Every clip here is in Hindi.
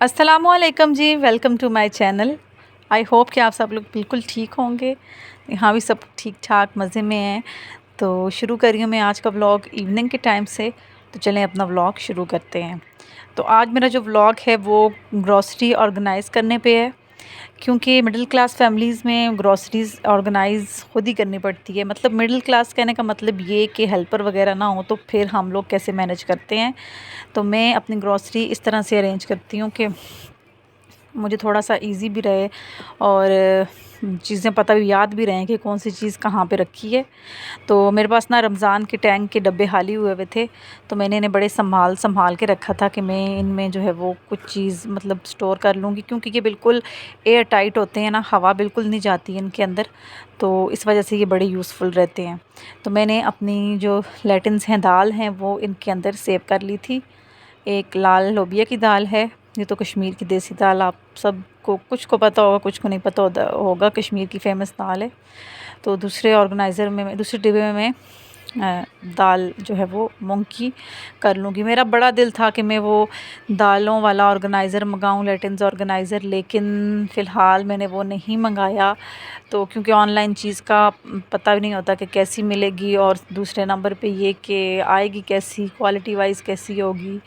अस्सलामुअलैकुम जी, welcome to my channel. I hope कि आप सब लोग बिल्कुल ठीक होंगे। यहाँ भी सब ठीक ठाक मज़े में हैं। तो शुरू कर रही हूँ मैं आज का व्लॉग इवनिंग के टाइम से। तो चलें अपना व्लॉग शुरू करते हैं। तो आज मेरा जो व्लॉग है वो ग्रॉसरी ऑर्गेनाइज़ करने पे है, क्योंकि मिडिल क्लास फैमिलीज़ में ग्रॉसरीज़ ऑर्गेनाइज़ खुद ही करनी पड़ती है। मतलब मिडिल क्लास कहने का मतलब ये कि हेल्पर वगैरह ना हो तो फिर हम लोग कैसे मैनेज करते हैं। तो मैं अपनी ग्रॉसरी इस तरह से अरेंज करती हूँ कि मुझे थोड़ा सा इजी भी रहे और चीज़ें पता भी याद भी रहें कि कौन सी चीज़ कहाँ पे रखी है। तो मेरे पास ना रमज़ान के टैंक के डब्बे खाली हुए हुए थे, तो मैंने इन्हें बड़े संभाल के रखा था कि मैं इनमें जो है वो कुछ चीज़ मतलब स्टोर कर लूँगी, क्योंकि ये बिल्कुल एयर टाइट होते हैं ना, हवा बिल्कुल नहीं जाती इनके अंदर। तो इस वजह से ये बड़े यूज़फुल रहते हैं। तो मैंने अपनी जो लेटिन्स हैं, दाल हैं, वो इनके अंदर सेव कर ली थी। एक लाल लोबिया की दाल है, ये तो कश्मीर की देसी दाल, आप सबको कुछ को पता होगा, कुछ को नहीं पता होगा, कश्मीर की फ़ेमस दाल है। तो दूसरे ऑर्गेनाइज़र में मैं दूसरे डिब्बे में मैं दाल जो है वो मूंग की कर लूँगी। मेरा बड़ा दिल था कि मैं वो दालों वाला ऑर्गेनाइज़र मंगाऊँ, लेटिन्स ऑर्गेनाइज़र, लेकिन फ़िलहाल मैंने वो नहीं मंगाया। तो क्योंकि ऑनलाइन चीज़ का पता भी नहीं होता कि कैसी मिलेगी, और दूसरे नंबर पे ये कि आएगी कैसी, क्वालिटी वाइज़ कैसी होगी।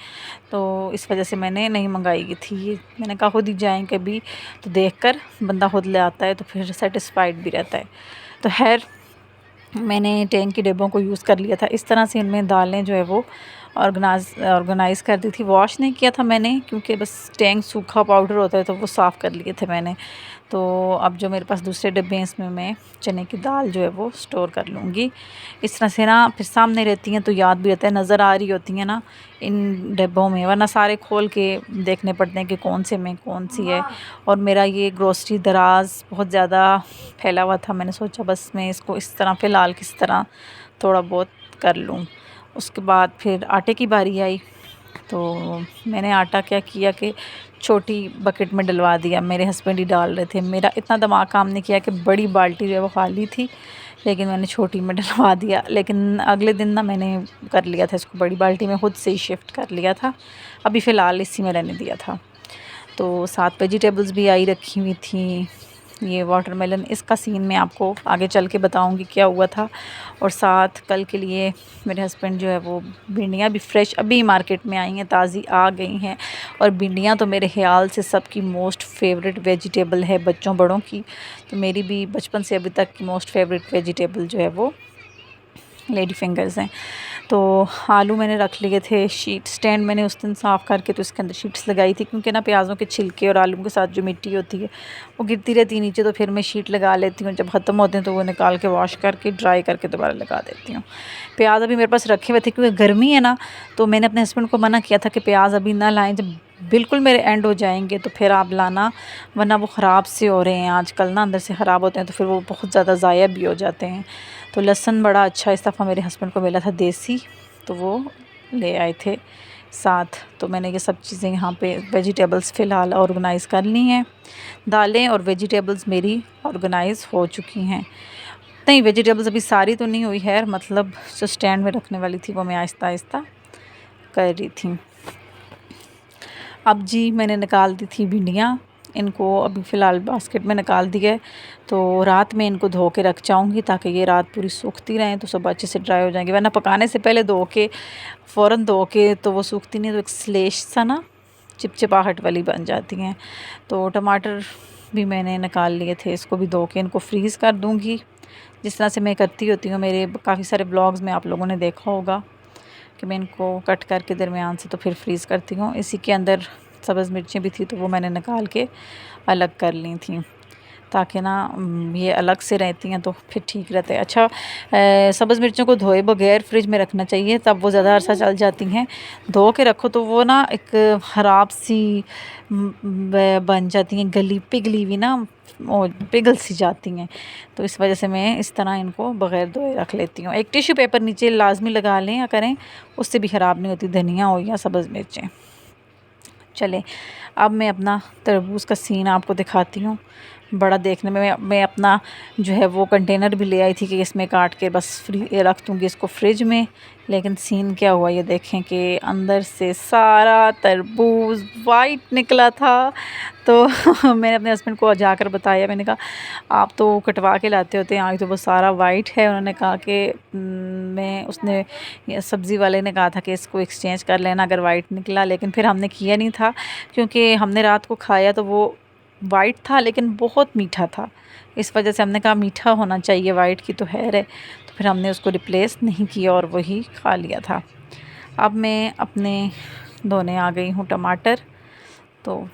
तो इस वजह से मैंने नहीं मंगाई थी ये। मैंने कहा खुद ही जाएँ कभी तो देख कर बंदा खुद ले आता है, तो फिर सेटिस्फाइड भी रहता है। तो खैर, मैंने टैंक के डिब्बों को यूज़ कर लिया था। इस तरह से इनमें दालें जो है वो ऑर्गेनाइज़ कर दी थी। वॉश नहीं किया था मैंने, क्योंकि बस टैंक सूखा पाउडर होता है तो वो साफ़ कर लिए थे मैंने। तो अब जो मेरे पास दूसरे डिब्बे हैं, इसमें मैं चने की दाल जो है वो स्टोर कर लूँगी। इस तरह से ना फिर सामने रहती हैं तो याद भी रहता है, नज़र आ रही होती हैं ना इन डिब्बों में, वरना सारे खोल के देखने पड़ते हैं कि कौन से में कौन सी है। और मेरा ये ग्रोसरी दराज बहुत ज़्यादा फैला हुआ था, मैंने सोचा बस मैं इसको इस तरह फ़िलहाल किस तरह थोड़ा बहुत कर लूँ। उसके बाद फिर आटे की बारी आई, तो मैंने आटा क्या किया कि छोटी बकेट में डलवा दिया। मेरे हस्बैंड ही डाल रहे थे, मेरा इतना दिमाग काम नहीं किया कि बड़ी बाल्टी जो है वो खाली थी, लेकिन मैंने छोटी में डलवा दिया। लेकिन अगले दिन ना मैंने कर लिया था इसको बड़ी बाल्टी में, खुद से ही शिफ्ट कर लिया था। अभी फ़िलहाल इसी में रहने दिया था। तो साथ वेजिटेबल्स भी आई रखी हुई थी। ये वाटरमेलन, इसका सीन मैं आपको आगे चल के बताऊंगी क्या हुआ था। और साथ कल के लिए मेरे हस्बैंड जो है वो भिंडियाँ भी फ्रेश अभी मार्केट में आई हैं, ताज़ी आ गई हैं। और भिंडियाँ तो मेरे ख़्याल से सबकी मोस्ट फेवरेट वेजिटेबल है, बच्चों बड़ों की। तो मेरी भी बचपन से अभी तक की मोस्ट फेवरेट वेजिटेबल जो है वो लेडी फिंगर्स हैं। तो आलू मैंने रख लिए थे, शीट स्टैंड मैंने उस दिन साफ़ करके तो इसके अंदर शीट्स लगाई थी, क्योंकि ना प्याज़ों के छिलके और आलू के साथ जो मिट्टी होती है वो गिरती रहती है नीचे। तो फिर मैं शीट लगा लेती हूँ, जब ख़त्म होते हैं तो वो निकाल के वॉश करके ड्राई करके दोबारा लगा देती हूँ। प्याज अभी मेरे पास रखे हुए थे, क्योंकि गर्मी है ना, तो मैंने अपने हस्बैंड को मना किया था कि प्याज अभी ना लाएँ, जब बिल्कुल मेरे एंड हो जाएंगे तो फिर आप लाना, वरना वो ख़राब से हो रहे हैं आजकल ना, अंदर से ख़राब होते हैं तो फिर वो बहुत ज़्यादा ज़ाया भी हो जाते हैं। तो लहसुन बड़ा अच्छा इस दफ़ा मेरे हस्बैंड को मिला था देसी, तो वो ले आए थे साथ। तो मैंने ये सब चीज़ें यहाँ पे वेजिटेबल्स फ़िलहाल ऑर्गेनाइज़ कर ली हैं। दालें और वेजिटेबल्स मेरी ऑर्गेनाइज़ हो चुकी हैं। नहीं, वेजिटेबल्स अभी सारी तो नहीं हुई है, मतलब जो स्टैंड में रखने वाली थी वो मैं आहिस्ता आहिस्ता कर रही थी। अब जी मैंने निकाल दी थी भिंडियाँ, इनको अभी फ़िलहाल बास्केट में निकाल दिया है। तो रात में इनको धो के रख जाऊँगी, ताकि ये रात पूरी सूखती रहें तो सुबह अच्छे से ड्राई हो जाएंगी। वरना पकाने से पहले धो के फ़ौरन धो के तो वो सूखती नहीं, तो एक स्लेश सा ना चिपचिपाहट वाली बन जाती हैं। तो टमाटर भी मैंने निकाल लिए थे, इसको भी धो के इनको फ्रीज़ कर दूँगी, जिस तरह से मैं करती होती हूँ। मेरे काफ़ी सारे ब्लॉग्स में आप लोगों ने देखा होगा कि मैं इनको कट करके दरमियान से तो फिर फ्रीज़ करती हूँ। इसी के अंदर सब्ज़ मिर्चें भी थी, तो वो मैंने निकाल के अलग कर ली थी, ताकि ना ये अलग से रहती हैं तो फिर ठीक रहता है। अच्छा, सब्ज़ मिर्चों को धोए बगैर फ्रिज में रखना चाहिए, तब वो ज़्यादा अरसा चल जाती हैं। धो के रखो तो वो ना एक ख़राब सी बन जाती हैं, गली पिघली हुई ना, वो पिघल सी जाती हैं। तो इस वजह से मैं इस तरह इनको बग़ैर धोए रख लेती हूँ। एक टिश्यू पेपर नीचे लाजमी लगा लें या करें, उससे भी ख़राब नहीं होती धनिया हो या सब्ज़ मिर्चें। चलें, अब मैं अपना तरबूज़ का सीन आपको दिखाती हूँ। बड़ा देखने में। मैं अपना जो है वो कंटेनर भी ले आई थी कि इसमें काट के बस रख दूँगी इसको फ्रिज में। लेकिन सीन क्या हुआ ये देखें कि अंदर से सारा तरबूज वाइट निकला था। तो मैंने अपने हस्बैंड को जाकर बताया, मैंने कहा आप तो कटवा के लाते होते हैं, आज तो वो सारा वाइट है। उन्होंने कहा कि मैं उसने सब्ज़ी वाले ने कहा था कि इसको एक्सचेंज कर लेना अगर वाइट निकला, लेकिन फिर हमने किया नहीं था क्योंकि हमने रात को खाया तो वो वाइट था लेकिन बहुत मीठा था। इस वजह से हमने कहा मीठा होना चाहिए, वाइट की तो है। तो फिर हमने उसको रिप्लेस नहीं किया और वही खा लिया था। अब मैं अपने धोने आ गई हूँ टमाटर। तो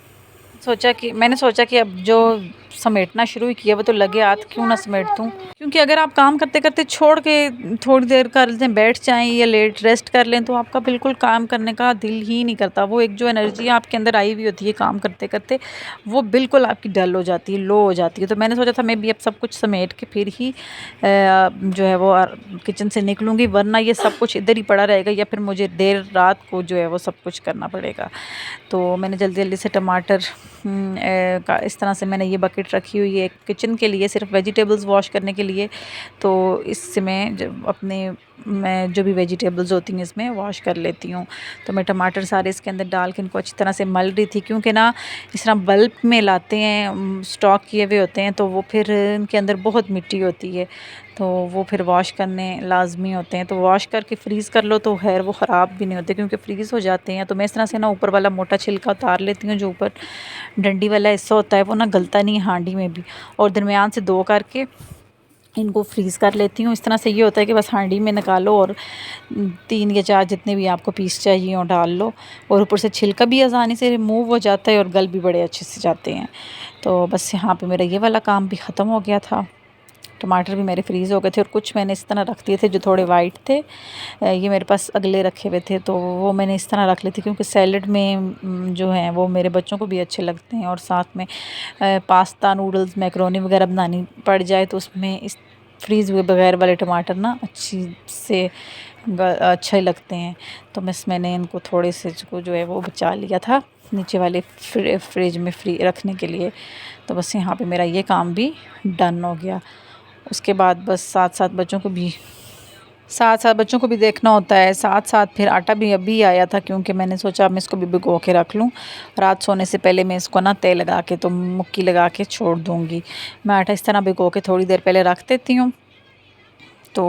मैंने सोचा कि अब जो समेटना शुरू ही किया वो तो लगे हाथ क्यों ना समेट दूँ, क्योंकि अगर आप काम करते करते छोड़ के थोड़ी देर कर लें, बैठ जाएं या लेट रेस्ट कर लें तो आपका बिल्कुल काम करने का दिल ही नहीं करता। वो एक जो एनर्जी आपके अंदर आई हुई होती है काम करते करते, वो बिल्कुल आपकी डल हो जाती है, लो हो जाती है। तो मैंने सोचा था मैं भी अब सब कुछ समेट के फिर ही जो है वो किचन से निकलूँगी, वरना ये सब कुछ इधर ही पड़ा रहेगा या फिर मुझे देर रात को जो है वो सब कुछ करना पड़ेगा। तो मैंने जल्दी जल्दी से टमाटर का इस तरह से मैंने ये बकेट रखी हुई है किचन के लिए, सिर्फ वेजिटेबल्स वॉश करने के लिए। तो इससे मैं मैं जो भी वेजिटेबल्स होती हैं इसमें वॉश कर लेती हूँ। तो मैं टमाटर सारे इसके अंदर डाल के इनको अच्छी तरह से मल रही थी, क्योंकि ना इस तरह बल्ब में लाते हैं, स्टॉक किए हुए होते हैं, तो वो फिर इनके अंदर बहुत मिट्टी होती है, तो वो फिर वॉश करने लाजमी होते हैं। तो वॉश करके फ्रीज़ कर लो तो खैर वो ख़राब भी नहीं होते क्योंकि फ्रीज़ हो जाते हैं। तो मैं इस तरह से ना ऊपर वाला मोटा छिलका उतार लेती हूँ, जो ऊपर डंडी वाला हिस्सा होता है वो ना गलता नहीं हांडी में भी, और दरमियान से दो करके इनको फ्रीज़ कर लेती हूँ। इस तरह से ये होता है कि बस हांडी में निकालो और 3 या 4 जितने भी आपको पीस चाहिए हो डाल लो, और ऊपर से छिलका भी आसानी से रिमूव हो जाता है और गल भी बड़े अच्छे से जाते हैं। तो बस यहाँ पे मेरा ये वाला काम भी ख़त्म हो गया था। टमाटर भी मेरे फ्रीज़ हो गए थे और कुछ मैंने इस तरह रख दिए थे जो थोड़े वाइट थे। ये मेरे पास अगले रखे हुए थे तो वो मैंने इस तरह रख लिए थे, क्योंकि सैलड में जो हैं वो मेरे बच्चों को भी अच्छे लगते हैं, और साथ में पास्ता, नूडल्स, मैकरोनी वगैरह बनानी पड़ जाए तो उसमें इस फ्रीज़ हुए बगैर वाले टमाटर ना अच्छे लगते हैं। तो मैंने इनको थोड़े से जो है वो बचा लिया था नीचे वाले फ्रिज में फ्री रखने के लिए। तो बस यहाँ पे मेरा ये काम भी डन हो गया। उसके बाद बस साथ साथ बच्चों को भी देखना होता है, साथ साथ फिर आटा भी अभी आया था, क्योंकि मैंने सोचा मैं इसको भी भिगो के रख लूँ, रात सोने से पहले मैं इसको ना तेल लगा के तो मुक्की लगा के छोड़ दूँगी। मैं आटा इस तरह भिगो के थोड़ी देर पहले रख देती हूँ, तो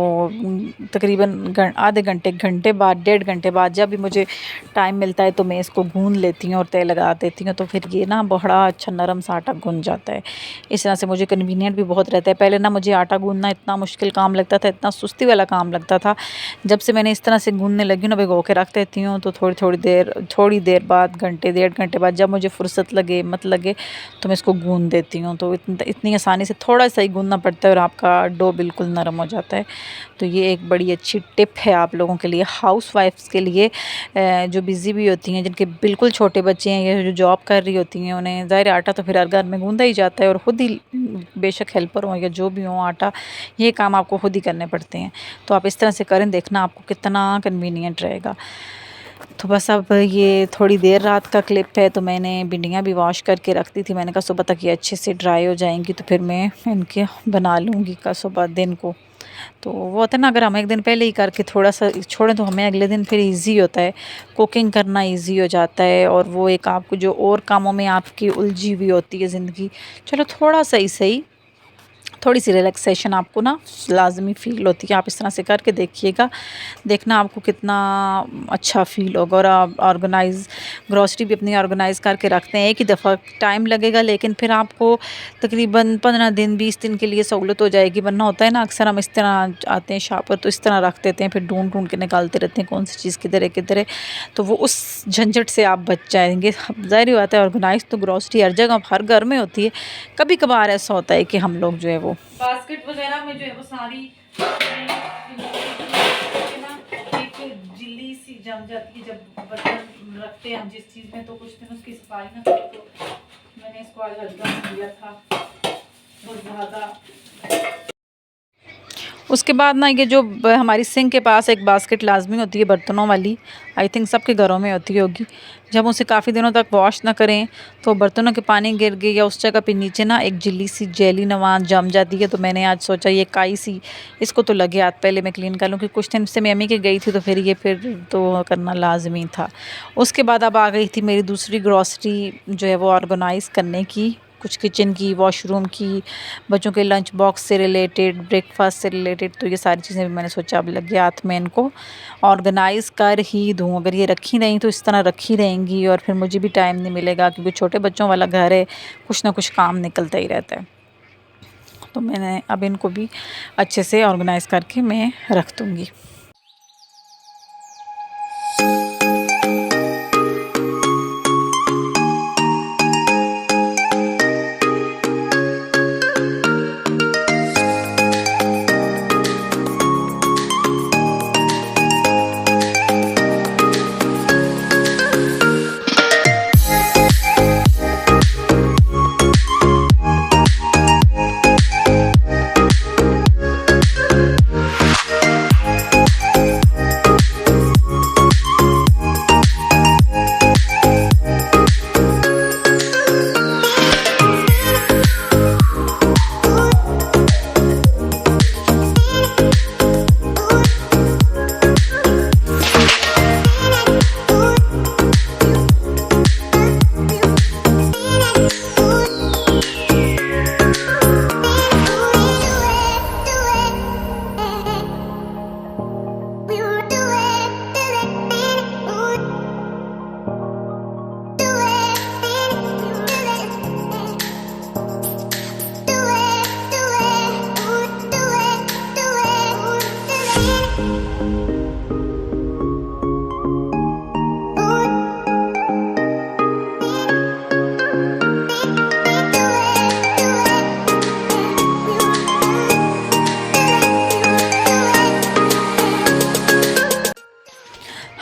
तकरीबन आधे घंटे घंटे बाद 1.5 घंटे बाद जब भी मुझे टाइम मिलता है तो मैं इसको गूंद लेती हूँ और तेल लगा देती हूँ, तो फिर ये ना बड़ा अच्छा नरम सा आटा गूंद जाता है। इस तरह से मुझे कन्वीनियंट भी बहुत रहता है। पहले ना मुझे आटा गूंदना इतना मुश्किल काम लगता था, इतना सुस्ती वाला काम लगता था। जब से मैंने इस तरह से गूंदने लगी ना, भिगो के रख देती हूँ, तो थोड़ी देर बाद, घंटे 1.5 घंटे बाद जब मुझे फुर्सत लगे मत लगे तो मैं इसको गूंद देती हूँ। तो इतनी आसानी से थोड़ा सा ही गूंदना पड़ता है और आपका डो बिल्कुल नरम हो जाता है। तो ये एक बड़ी अच्छी टिप है आप लोगों के लिए, हाउसवाइफ्स के लिए, जो बिज़ी भी होती हैं, जिनके बिल्कुल छोटे बच्चे हैं या जो जॉब कर रही होती हैं। उन्हें ज़ाहिर आटा तो फिर हर घर में गूंदा ही जाता है, और ख़ुद ही बेशक हेल्पर हों या जो भी हों, आटा ये काम आपको ख़ुद ही करने पड़ते हैं। तो आप इस तरह से करें, देखना आपको कितना कन्वीनियंट रहेगा। तो बस अब ये थोड़ी देर रात का क्लिप है, तो मैंने भिंडियाँ भी वॉश करके रख दी थी। मैंने कहा सुबह तक ये अच्छे से ड्राई हो जाएंगी तो फिर मैं इनके बना लूँगी का सुबह दिन को। तो वो होता है ना, अगर हम एक दिन पहले ही करके थोड़ा सा छोड़ें तो हमें अगले दिन फिर इजी होता है, कुकिंग करना इजी हो जाता है, और वो एक आपको जो और कामों में आपकी उलझी हुई होती है ज़िंदगी, चलो थोड़ा सा ही सही, थोड़ी सी रिलैक्सेशन आपको ना लाजमी फ़ील होती है। आप इस तरह से करके देखिएगा, देखना आपको कितना अच्छा फ़ील होगा। और आप ग्रॉसरी भी अपनी ऑर्गेनाइज़ करके रखते हैं, एक ही दफ़ा टाइम लगेगा लेकिन फिर आपको तकरीबन 15 दिन 20 दिन के लिए सहूलत हो जाएगी। वरना होता है ना, अक्सर हम इस तरह आते हैं शॉप पर तो इस तरह रख देते हैं, फिर ढूंढ ढूंढ के निकालते रहते हैं कौन सी चीज़ किधर है, तो वो उस झंझट से आप बच जाएंगे। ज़ाहिर बात है, ऑर्गेनाइज तो ग्रॉसरी हर जगह हर घर में होती है, कभी कभार ऐसा होता है कि हम लोग जो है वो बास्केट वगैरह में जो है वो सारी ना एक झिल्ली सी जम जाती है जब बर्तन रखते हैं हम जिस चीज़ में, तो कुछ दिन उसकी सफाई ना करें। तो मैंने इसको आज हल्का दिया था बहुत ज़्यादा। उसके बाद ना ये जो हमारी सिंक के पास एक बास्केट लाजमी होती है बर्तनों वाली, आई थिंक सबके घरों में होती होगी। जब उसे काफ़ी दिनों तक वॉश ना करें तो बर्तनों के पानी गिर गए या उस जगह पे नीचे ना एक जिल्ली सी जेली नवा जम जाती है। तो मैंने आज सोचा ये काई सी, इसको तो लगे हाथ पहले मैं क्लीन कर लूँ, क्योंकि कुछ दिन से मैं अम्मी के गई थी तो फिर तो करना लाजमी था। उसके बाद अब आ गई थी मेरी दूसरी ग्रॉसरी जो है वो ऑर्गेनाइज़ करने की, कुछ किचन की, वॉशरूम की, बच्चों के लंच बॉक्स से रिलेटेड, ब्रेकफास्ट से रिलेटेड। तो ये सारी चीज़ें भी मैंने सोचा अब लग गया हाथ में इनको ऑर्गेनाइज़ कर ही दूँ। अगर ये रखी नहीं तो इस तरह रखी रहेंगी और फिर मुझे भी टाइम नहीं मिलेगा, क्योंकि छोटे बच्चों वाला घर है, कुछ ना कुछ काम निकलता ही रहता है। तो मैंने अब इनको भी अच्छे से ऑर्गेनाइज़ करके मैं रख दूँगी।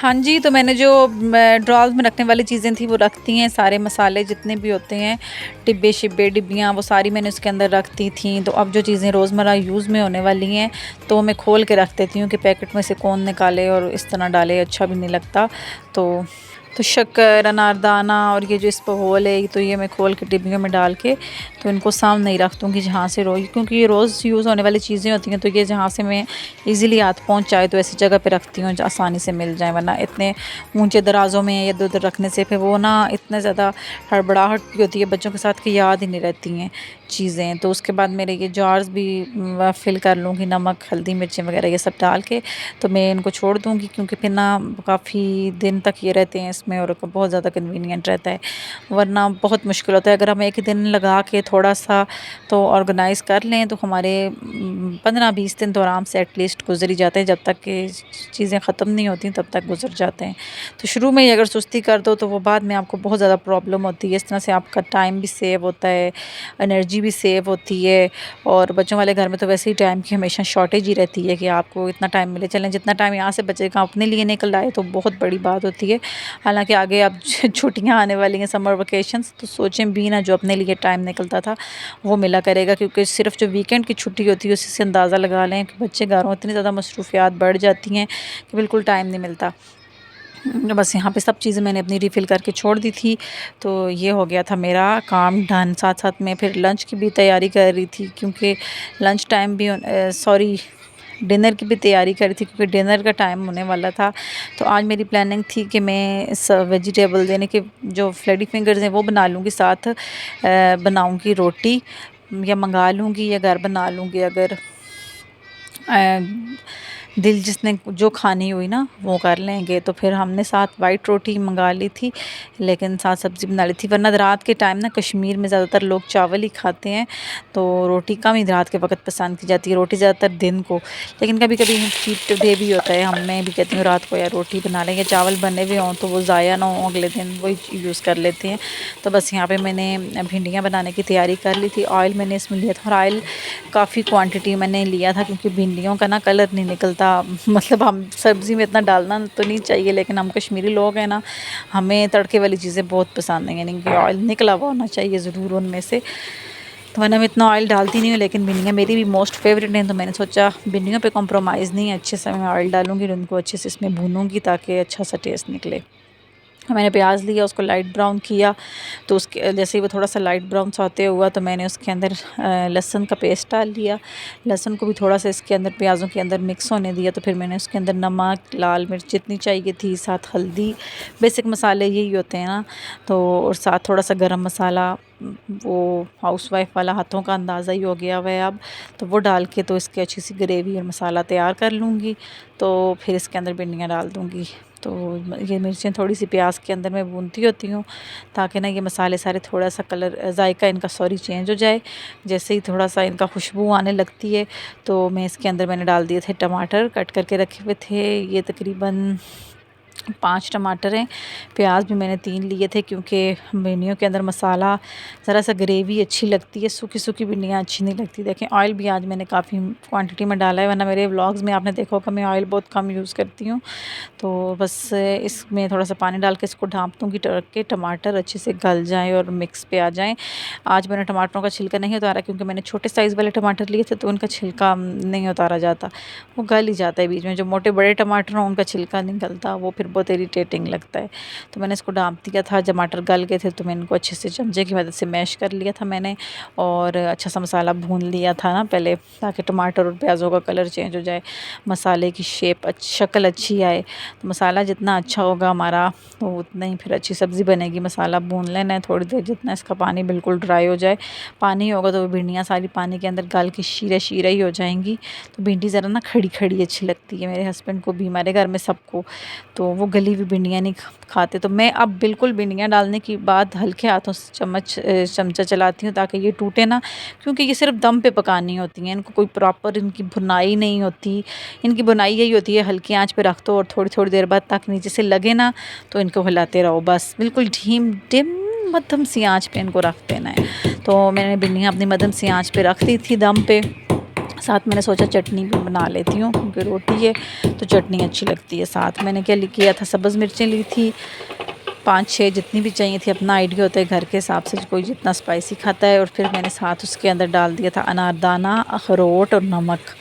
हाँ जी, तो मैंने जो ड्रॉज़ में रखने वाली चीज़ें थी वो रख दी हैं। सारे मसाले जितने भी होते हैं, डिब्बे शिब्बे डिब्बियाँ, वो सारी मैंने उसके अंदर रख दी थी। तो अब जो चीज़ें रोज़मर्रा यूज़ में होने वाली हैं तो मैं खोल के रख देती हूँ कि पैकेट में से कौन निकाले और इस तरह डाले, अच्छा भी नहीं लगता। तो शक्कर, अनारदाना और ये जो इसबगोल है तो ये मैं खोल के डिब्बियों में डाल के तो इनको सामने ही रख दूँगी जहाँ से रोज़, क्योंकि ये रोज़ यूज़ होने वाली चीज़ें होती हैं। तो ये जहाँ से मैं इजीली हाथ पहुँच जाए तो ऐसी जगह पे रखती हूँ जो आसानी से मिल जाए, वरना इतने ऊंचे दराजों में इधर उधर रखने से फिर वो ना इतने ज़्यादा हड़बड़ाहट भी होती है बच्चों के साथ कि याद ही नहीं रहती हैं चीज़ें। तो उसके बाद मेरे ये जार्स भी फिल कर लूँगी, नमक, हल्दी, मिर्ची वगैरह ये सब डाल के तो मैं इनको छोड़ दूँगी, क्योंकि फिर ना काफ़ी दिन तक ये रहते हैं इसमें और बहुत ज़्यादा कन्वीनियंट रहता है। वरना बहुत मुश्किल होता है अगर हम एक ही दिन लगा के थोड़ा सा तो ऑर्गेनाइज़ कर लें तो हमारे 15-20 दिन तो आराम से एटलीस्ट गुजर ही जाते हैं, जब तक कि चीज़ें ख़त्म नहीं होती तब तक गुजर जाते हैं। तो शुरू में ही अगर सुस्ती कर दो तो वो बाद में आपको बहुत ज़्यादा प्रॉब्लम होती है। इस तरह से आपका टाइम भी सेव होता है, एनर्जी भी सेव होती है, और बच्चों वाले घर में तो वैसे ही टाइम की हमेशा शॉर्टेज ही रहती है कि आपको इतना टाइम मिले। चलें जितना टाइम यहाँ से बचेगा अपने लिए निकल आए तो बहुत बड़ी बात होती है। हालाँकि आगे अब छुट्टियाँ आने वाली हैं, समर वेकेशंस, तो सोचें भी ना जो अपने लिए टाइम निकलता था वो मिला करेगा, क्योंकि सिर्फ जो वीकेंड की छुट्टी होती है उसी से अंदाज़ा लगा लें कि बच्चे घरों इतनी ज़्यादा मसरूफियात बढ़ जाती हैं कि बिल्कुल टाइम नहीं मिलता। बस यहाँ पे सब चीज़ें मैंने अपनी रिफ़िल करके छोड़ दी थी। तो ये हो गया था मेरा काम डन। साथ-साथ मैं फिर लंच की भी तैयारी कर रही थी, क्योंकि लंच टाइम भी सॉरी डिनर की भी तैयारी कर रही थी, क्योंकि डिनर का टाइम होने वाला था। तो आज मेरी प्लानिंग थी कि मैं वेजिटेबल यानी कि जो फ्लेडी फिंगर्स हैं वो बना लूँगी, साथ बनाऊँगी रोटी या मंगा लूँगी या घर बना लूँगी, अगर दिल जिसने जो खानी हुई ना वो कर लेंगे। तो फिर हमने साथ वाइट रोटी मंगा ली थी, लेकिन साथ सब्ज़ी बना ली थी, वरना रात के टाइम ना कश्मीर में ज़्यादातर लोग चावल ही खाते हैं, तो रोटी कम ही रात के वक्त पसंद की जाती है, रोटी ज़्यादातर दिन को। लेकिन कभी कभी चीट डे भी होता है, मैं भी कहती हूँ रात को यार रोटी बना लेंगे, चावल बने हुए हों तो वो ज़ाया ना हो, अगले दिन वही यूज़ कर लेते हैं। तो बस यहाँ पर मैंने भिंडियाँ बनाने की तैयारी कर ली थी। ऑयल मैंने इसमें लिया था और ऑयल काफ़ी क्वांटिटी मैंने लिया था, क्योंकि भिंडियों का ना कलर नहीं निकलता। मतलब हम सब्ज़ी में इतना डालना तो नहीं चाहिए, लेकिन हम कश्मीरी लोग हैं ना, हमें तड़के वाली चीज़ें बहुत पसंद हैं, यानी कि ऑयल निकला हुआ होना चाहिए ज़रूर उनमें से। तो वरना मैं इतना ऑयल डालती नहीं हूँ, लेकिन भिंडियाँ मेरी भी मोस्ट फेवरेट हैं, तो मैंने सोचा भिंडियों पे कॉम्प्रोमाइज़ नहीं, अच्छे से मैं ऑयल डालूँगी और उनको अच्छे से इसमें भूनूँगी ताकि अच्छा सा टेस्ट निकले। मैंने प्याज लिया, उसको लाइट ब्राउन किया, तो उसके जैसे ही वो थोड़ा सा लाइट ब्राउन सौते हुआ तो मैंने उसके अंदर लहसुन का पेस्ट डाल लिया। लहसुन को भी थोड़ा सा इसके अंदर प्याज़ों के अंदर मिक्स होने दिया। तो फिर मैंने उसके अंदर नमक, लाल मिर्च जितनी चाहिए थी, साथ हल्दी, बेसिक मसाले यही होते हैं ना, तो और साथ थोड़ा सा गरम मसाला, वो हाउसवाइफ वाला हाथों का अंदाज़ा ही हो गया हुआ है अब। तो वो डाल के तो इसकी अच्छी सी ग्रेवी और मसाला तैयार कर लूँगी। तो फिर इसके अंदर भिंडियाँ डाल दूँगी। तो ये मिर्चें थोड़ी सी प्याज के अंदर मैं भूनती होती हूँ ताकि ना ये मसाले सारे थोड़ा सा कलर जायका इनका चेंज हो जाए। जैसे ही थोड़ा सा इनका खुशबू आने लगती है तो मैं इसके अंदर मैंने डाल दिए थे टमाटर, कट करके रखे हुए थे। ये तकरीबन 5 टमाटर हैं। प्याज भी मैंने 3 लिए थे क्योंकि भिंडियों के अंदर मसाला ज़रा सा ग्रेवी अच्छी लगती है, सूखी सूखी भिंडियाँ अच्छी नहीं लगती। देखें ऑयल भी आज मैंने काफ़ी क्वांटिटी में डाला है, वरना मेरे व्लॉग्स में आपने देखा होगा मैं ऑयल बहुत कम यूज़ करती हूँ। तो बस इसमें थोड़ा सा पानी डाल के इसको ढाँप दूँगी ताकि टमाटर अच्छे से गल जाएँ और मिक्स पे आ जाएँ। आज मैंने टमाटरों का छिलका नहीं उतारा क्योंकि मैंने छोटे साइज़ वाले टमाटर लिए थे, तो उनका छिलका नहीं उतारा जाता, वो गल ही जाता है बीच में। जो मोटे बड़े टमाटर हों उनका छिलका नहीं गलता, वो फिर बहुत इरिटेटिंग लगता है। तो मैंने इसको ढाँप दिया था। टमाटर गल गए थे तो मैंने इनको अच्छे से चमचे की मदद से मैश कर लिया था मैंने, और अच्छा सा मसाला भून लिया था ना पहले, ताकि टमाटर और प्याज़ों का कलर चेंज हो जाए, मसाले की शक्ल अच्छी आए। तो मसाला जितना अच्छा होगा हमारा तो उतना ही फिर अच्छी सब्ज़ी बनेगी। मसाला भून लेना है थोड़ी देर, जितना इसका पानी बिल्कुल ड्राई हो जाए। पानी होगा तो वो भिंडियाँ सारी पानी के अंदर गल के शीरा शीरा ही हो जाएंगी। तो भिंडी ज़रा ना खड़ी खड़ी अच्छी लगती है मेरे हस्बैंड को भी, हमारे घर में सबको। तो वो गली हुई भिंडियाँ नहीं खाते। तो मैं अब बिल्कुल भिंडियाँ डालने के बाद हल्के हाथों से चमचा चलाती हूँ ताकि ये टूटे ना, क्योंकि ये सिर्फ दम पे पकानी होती हैं, इनको कोई प्रॉपर इनकी भुनाई नहीं होती। इनकी बुनाई यही होती है हल्की आंच पे रख दो और थोड़ी थोड़ी देर बाद ताकि नीचे से लगे ना, तो इनको हिलाते रहो बस, बिल्कुल डिम मध्यम सी आंच पे इनको रख देना है। तो मैंने भिंडियाँ अपनी मध्यम सी आंच पे रख दी थी दम पे। साथ मैंने सोचा चटनी भी बना लेती हूँ क्योंकि रोटी है तो चटनी अच्छी लगती है। साथ मैंने क्या किया था, सब्ज़ मिर्चें ली थी 5-6 जितनी भी चाहिए थी, अपना आइडिया होता है घर के हिसाब से कोई जितना स्पाइसी खाता है। और फिर मैंने साथ उसके अंदर डाल दिया था अनारदाना, अखरोट और नमक।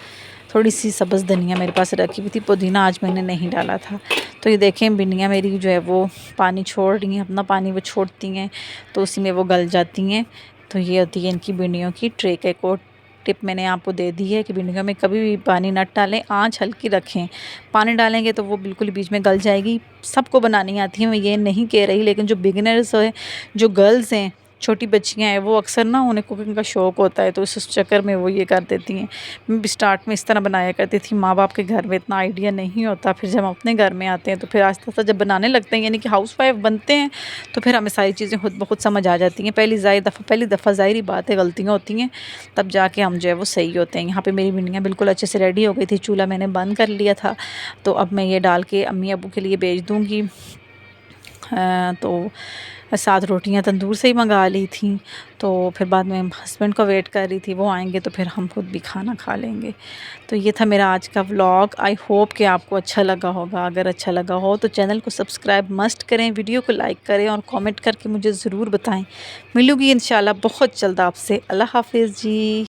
थोड़ी सी सब्ज़ धनिया मेरे पास रखी हुई थी, पुदीना आज मैंने नहीं डाला था। तो ये देखें भिंडियाँ मेरी जो है वो पानी छोड़ रही हैं, अपना पानी वो छोड़ती हैं तो उसी में वो गल जाती हैं। तो ये होती है इनकी भिंडियों की ट्रिक। एक और टिप मैंने आपको दे दी है कि भिंडियों में कभी भी पानी न डालें, आँच हल्की रखें। पानी डालेंगे तो वो बिल्कुल बीच में गल जाएगी। सबको बनानी आती है, मैं ये नहीं कह रही, लेकिन जो बिगिनर्स हैं, जो गर्ल्स हैं, छोटी बच्चियां हैं, वो अक्सर ना उन्हें कुकिंग का शौक़ होता है तो इस चक्कर में वो ये कर देती हैं। मैं भी स्टार्ट में इस तरह बनाया करती थी, माँ बाप के घर में इतना आइडिया नहीं होता। फिर जब हम अपने घर में आते हैं तो फिर आस्ता आस्ता जब बनाने लगते हैं, यानी कि हाउसवाइफ बनते हैं, तो फिर हमें सारी चीज़ें खुद ब खुद समझ आ जाती हैं। पहली दफ़ा ज़ाहिर बात है गलतियाँ होती हैं, तब जाके हम जो है वो सही होते हैं। यहाँ पर मेरी भिंडियाँ बिल्कुल अच्छे से रेडी हो गई थी, चूल्हा मैंने बंद कर लिया था। तो अब मैं ये डाल के अम्मी अबू के लिए भेज दूँगी। तो साथ रोटियां तंदूर से ही मंगा ली थी। तो फिर बाद में हस्बैंड को वेट कर रही थी, वो आएंगे तो फिर हम खुद भी खाना खा लेंगे। तो ये था मेरा आज का व्लॉग। आई होप कि आपको अच्छा लगा होगा। अगर अच्छा लगा हो तो चैनल को सब्सक्राइब मस्ट करें, वीडियो को लाइक करें और कमेंट करके मुझे ज़रूर बताएं। मिलूँगी इंशाल्लाह बहुत जल्द आपसे। अल्लाह हाफिज़ जी।